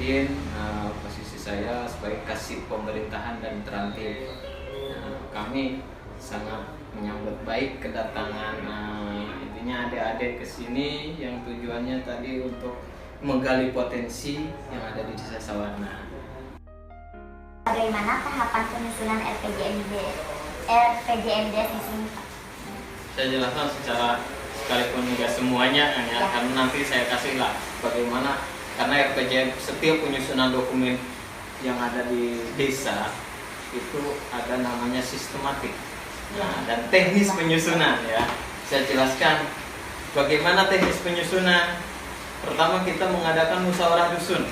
Muhyiddin, posisi saya sebagai kasih pemerintahan dan Transtip. Kami sangat menyambut baik kedatangan intinya adik-adik ke sini yang tujuannya tadi untuk menggali potensi yang ada di Desa Sawarna. Bagaimana tahapan penyusunan RPJMDes di sini, Pak? Saya jelaskan secara sekalipun juga semuanya ya, karena nanti saya kasihlah bagaimana, karena RPJM setiap penyusunan dokumen yang ada di desa itu ada namanya sistematik dan teknis penyusunan ya. Saya jelaskan bagaimana teknis penyusunan. Pertama kita mengadakan musyawarah dusun.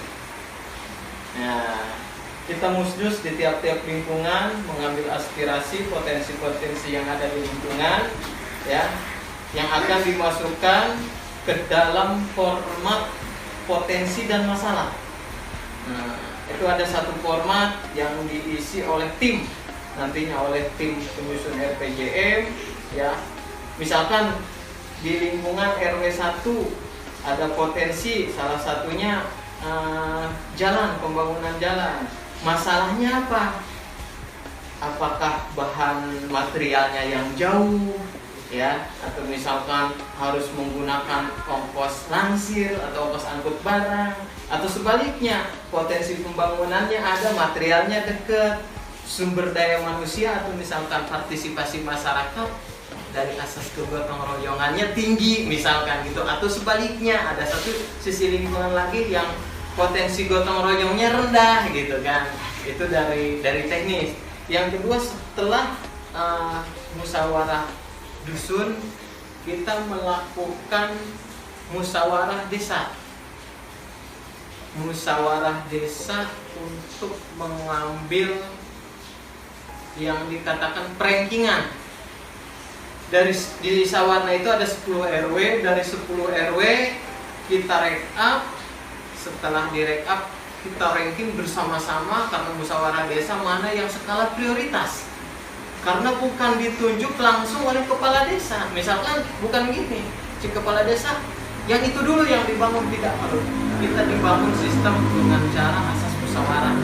Kita musdus di tiap-tiap lingkungan, mengambil aspirasi potensi-potensi yang ada di lingkungan ya, yang akan dimasukkan ke dalam format potensi dan masalah. Itu ada satu format yang diisi oleh tim, nantinya oleh tim penyusun RPJM ya. Misalkan di lingkungan RW 1 ada potensi, salah satunya jalan, pembangunan jalan. Masalahnya apa? Apakah bahan materialnya yang jauh ya, atau misalkan harus menggunakan ongkos lansir atau ongkos angkut barang, atau sebaliknya potensi pembangunannya ada, materialnya dekat, sumber daya manusia atau misalkan partisipasi masyarakat dari asas kegotong royongannya tinggi misalkan gitu, atau sebaliknya ada satu sisi lingkungan lagi yang potensi gotong royongnya rendah gitu kan. Itu dari teknis. Yang kedua, setelah musyawarah dusun, kita melakukan musyawarah desa. Musyawarah desa untuk mengambil yang dikatakan perankingan. Di Sawarna itu ada 10 RW, dari 10 RW kita rekap. Setelah direkap kita ranking bersama-sama karena musyawarah desa mana yang skala prioritas. Karena bukan ditunjuk langsung oleh kepala desa. Misalkan bukan gini, si kepala desa yang itu dulu yang dibangun, tidak perlu. Kita dibangun sistem dengan cara asas musyawarah.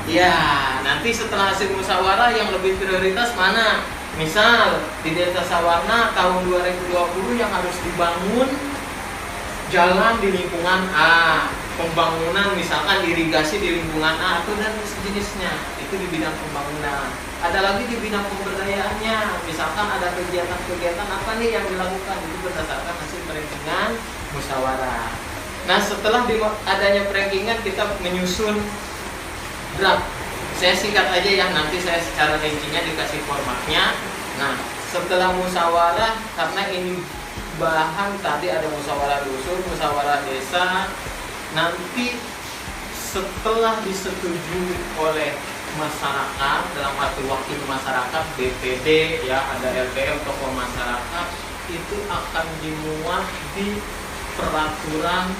Ya, nanti setelah hasil musyawarah yang lebih prioritas mana? Misal di Desa Sawarna tahun 2020 yang harus dibangun jalan di lingkungan A, pembangunan misalkan irigasi di lingkungan A atau dan sejenisnya, itu di bidang pembangunan. Ada lagi di bidang pemberdayaannya, misalkan ada kegiatan-kegiatan apa nih yang dilakukan, itu berdasarkan hasil perankingan musyawarah. Nah, setelah adanya perankingan kita menyusun draft. Saya singkat aja ya, nanti saya secara rincinya dikasih formatnya. Nah, setelah musyawarah, karena ini bahan tadi ada musyawarah dusun, musyawarah desa, nanti setelah disetujui oleh masyarakat, dalam arti wakil masyarakat, BPD ya, ada LPM, tokoh masyarakat, itu akan dimuat di peraturan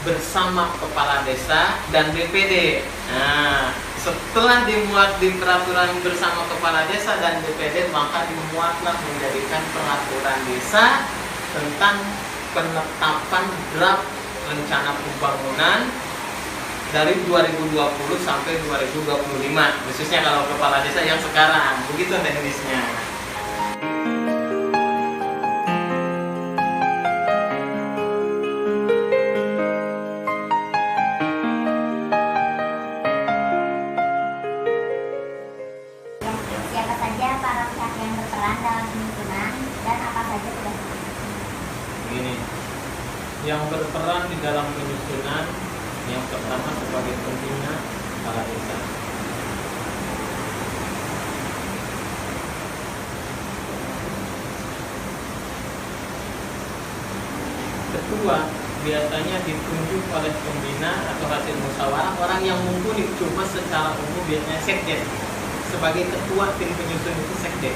bersama kepala desa dan BPD. Nah, setelah dimuat di peraturan bersama kepala desa dan BPD, maka dimuatlah menjadikan peraturan desa tentang penetapan draft rencana pembangunan dari 2020 sampai 2025, khususnya kalau kepala desa yang sekarang. Begitu teknisnya. Siapa saja para pihak yang berperan dalam penyusunan dan apa saja tugas? Ini yang berperan di dalam penyusunan, yang pertama sebagai pembina kepala desa. Ketua biasanya ditunjuk oleh pembina atau hasil musyawarah orang yang mumpuni, cuma secara umum biasanya sekdes. Sebagai ketua tim penyusun itu sekdes.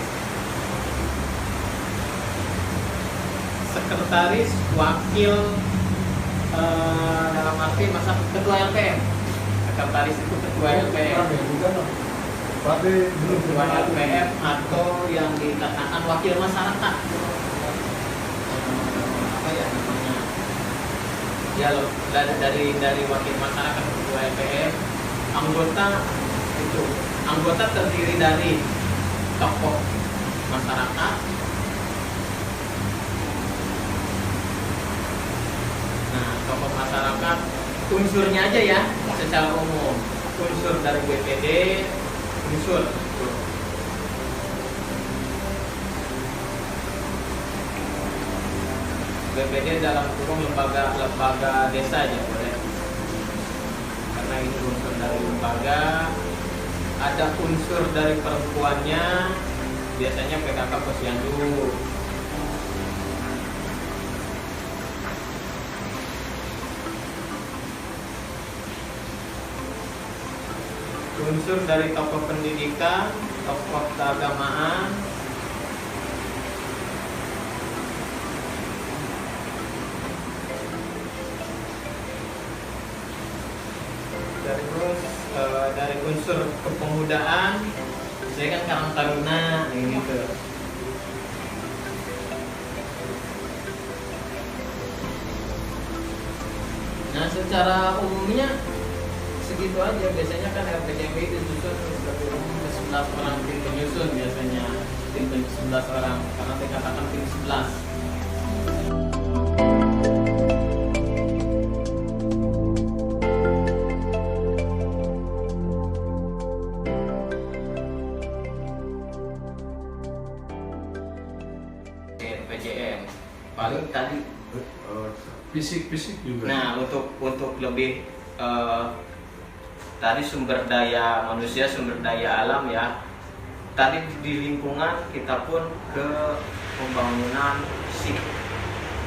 Sekretaris, wakil, dalam arti masa ketua LPM. Sekretaris itu ketua LPM. Ketua LPM atau yang dikatakan wakil masyarakat. Apa ya namanya? Ya loh, dari wakil masyarakat ketua LPM, anggota terdiri dari tokoh masyarakat. Nah, tokoh masyarakat unsurnya aja ya, secara umum. Unsur dari BPD, unsur BPD dalam kurung lembaga desa aja boleh, karena ini unsur dari lembaga. Ada unsur dari perempuannya, biasanya PKK Posyandu. Unsur dari tokoh pendidikan, tokoh keagamaan, terus dari unsur kepemudaan, saya kan Karang Taruna ini tuh. Nah, secara umumnya segitu aja. Biasanya kan RPJMD disusun lebih umum ke 11 orang tim penyusun, biasanya tim 11 orang, karena dikatakan tim 11. PJM paling tadi fisik juga. Nah, untuk lebih tadi sumber daya manusia, sumber daya alam ya. Tadi di lingkungan kita pun ke pembangunan fisik,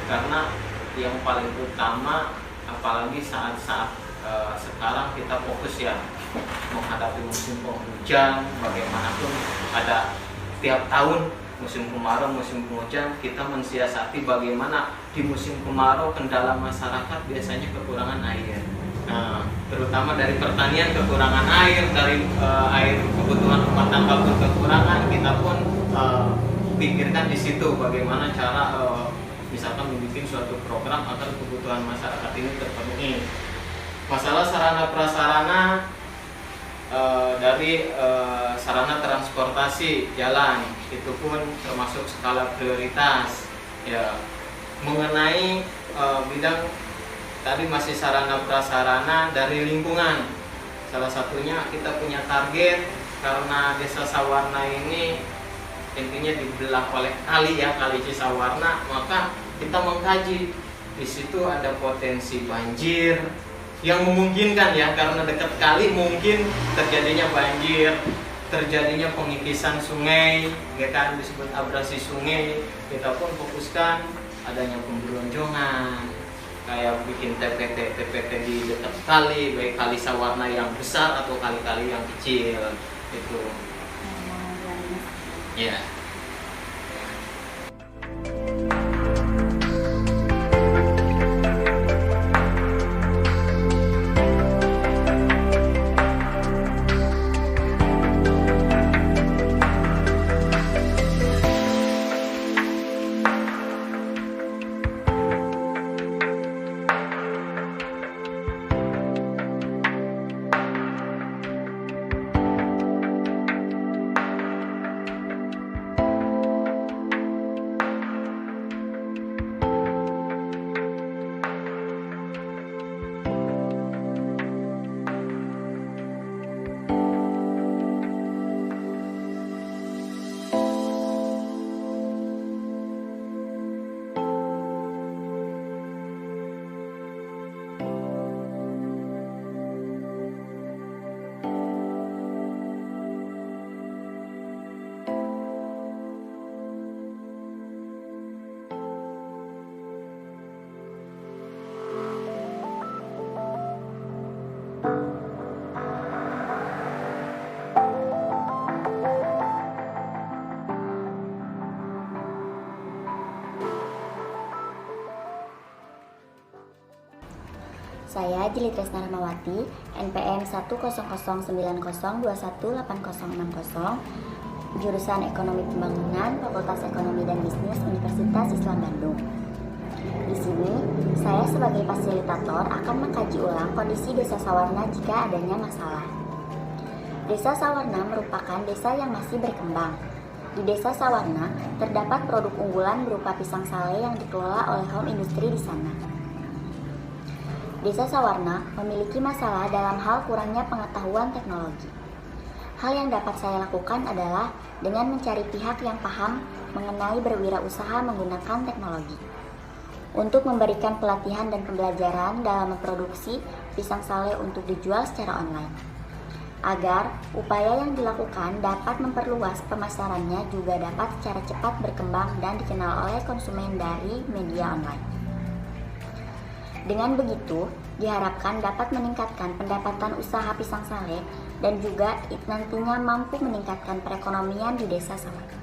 karena yang paling utama apalagi saat-saat sekarang kita fokus ya menghadapi musim penghujan. Bagaimanapun ada tiap tahun musim kemarau, musim penghujan, kita mensiasati bagaimana di musim kemarau kendala masyarakat biasanya kekurangan air. Nah, terutama dari pertanian kekurangan air, dari air kebutuhan rumah tangga pun kekurangan. Kita pun pikirkan di situ bagaimana cara misalkan membuat suatu program agar kebutuhan masyarakat ini terpenuhi. Masalah sarana prasarana dari sarana transportasi jalan itu pun termasuk skala prioritas ya. Mengenai bidang tadi masih sarana prasarana dari lingkungan, salah satunya kita punya target karena Desa Sawarna ini intinya dibelah oleh kali ya, Kali Cisawarna, maka kita mengkaji di situ ada potensi banjir yang memungkinkan ya, karena dekat kali mungkin terjadinya banjir, terjadinya pengikisan sungai, ya kan, disebut abrasi sungai. Kita pun fokuskan adanya pemberlonjongan, kayak bikin TPT di dekat kali, baik Kali Sawarna yang besar atau kali-kali yang kecil itu. Ya. Saya Jili Tresna Rahmawati, NPM 10090218060, jurusan Ekonomi Pembangunan, Fakultas Ekonomi dan Bisnis, Universitas Islam Bandung. Di sini, saya sebagai fasilitator akan mengkaji ulang kondisi Desa Sawarna jika adanya masalah. Desa Sawarna merupakan desa yang masih berkembang. Di Desa Sawarna, terdapat produk unggulan berupa pisang sale yang dikelola oleh home industry di sana. Desa Sawarna memiliki masalah dalam hal kurangnya pengetahuan teknologi. Hal yang dapat saya lakukan adalah dengan mencari pihak yang paham mengenai berwirausaha menggunakan teknologi untuk memberikan pelatihan dan pembelajaran dalam memproduksi pisang sale untuk dijual secara online. Agar upaya yang dilakukan dapat memperluas pemasarannya juga dapat secara cepat berkembang dan dikenal oleh konsumen dari media online. Dengan begitu, diharapkan dapat meningkatkan pendapatan usaha pisang sale dan juga nantinya mampu meningkatkan perekonomian di Desa Sawarna.